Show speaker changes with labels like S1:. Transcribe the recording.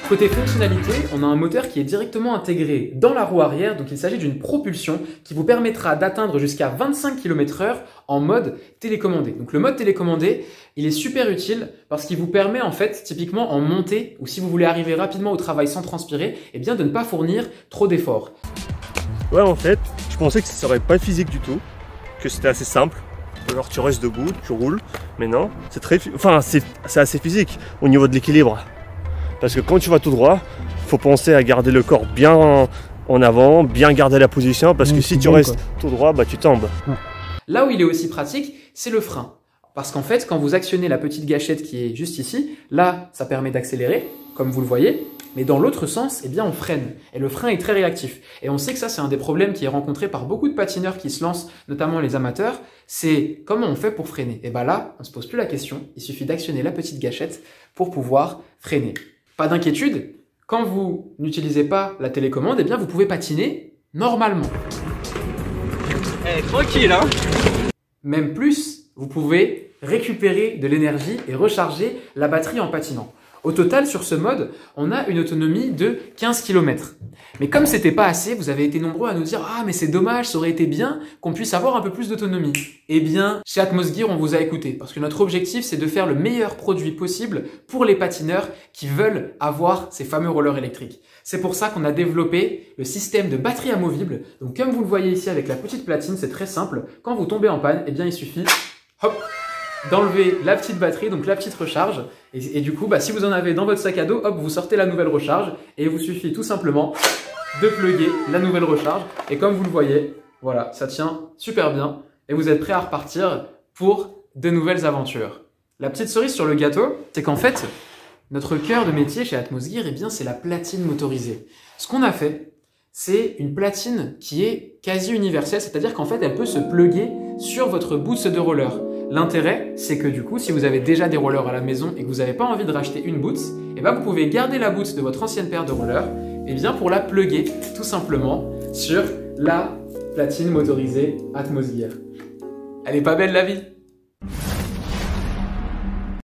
S1: Côté fonctionnalité, on a un moteur qui est directement intégré dans la roue arrière, donc il s'agit d'une propulsion qui vous permettra d'atteindre jusqu'à 25 km/h en mode télécommandé. Donc le mode télécommandé, il est super utile parce qu'il vous permet en fait, typiquement en montée, ou si vous voulez arriver rapidement au travail sans transpirer, eh bien de ne pas fournir trop d'efforts.
S2: Ouais, en fait, je pensais que ça serait pas physique du tout, que c'était assez simple. Alors tu restes debout, tu roules, mais non, c'est assez physique au niveau de l'équilibre. Parce que quand tu vas tout droit, il faut penser à garder le corps bien en avant, bien garder la position, parce que si tu restes tout droit, bah, tu tombes.
S1: Là où il est aussi pratique, c'est le frein. Parce qu'en fait, quand vous actionnez la petite gâchette qui est juste ici, là, ça permet d'accélérer, comme vous le voyez, mais dans l'autre sens, eh bien, on freine. Et le frein est très réactif. Et on sait que ça, c'est un des problèmes qui est rencontré par beaucoup de patineurs qui se lancent, notamment les amateurs, c'est comment on fait pour freiner. Et bien là, on ne se pose plus la question, il suffit d'actionner la petite gâchette pour pouvoir freiner. Pas d'inquiétude, quand vous n'utilisez pas la télécommande, eh bien vous pouvez patiner normalement.
S2: Tranquille, hein.
S1: Même plus, vous pouvez récupérer de l'énergie et recharger la batterie en patinant. Au total, sur ce mode, on a une autonomie de 15 km. Mais comme c'était pas assez, vous avez été nombreux à nous dire « Ah, mais c'est dommage, ça aurait été bien qu'on puisse avoir un peu plus d'autonomie. » Eh bien, chez Atmosgear, on vous a écouté parce que notre objectif, c'est de faire le meilleur produit possible pour les patineurs qui veulent avoir ces fameux rollers électriques. C'est pour ça qu'on a développé le système de batterie amovible. Donc, comme vous le voyez ici avec la petite platine, c'est très simple. Quand vous tombez en panne, eh bien, il suffit, hop, d'enlever la petite batterie, donc la petite recharge. Et du coup, si vous en avez dans votre sac à dos, hop, vous sortez la nouvelle recharge et il vous suffit tout simplement de plugger la nouvelle recharge. Et comme vous le voyez, voilà, ça tient super bien et vous êtes prêt à repartir pour de nouvelles aventures. La petite cerise sur le gâteau, c'est qu'en fait, notre cœur de métier chez Atmosgear, eh bien, c'est la platine motorisée. Ce qu'on a fait, c'est une platine qui est quasi universelle, c'est-à-dire qu'en fait, elle peut se plugger sur votre boost de roller. L'intérêt, c'est que du coup, si vous avez déjà des rollers à la maison et que vous n'avez pas envie de racheter une boots, eh ben vous pouvez garder la boots de votre ancienne paire de rollers et bien pour la plugger tout simplement sur la platine motorisée Atmosgear. Elle est pas belle la vie?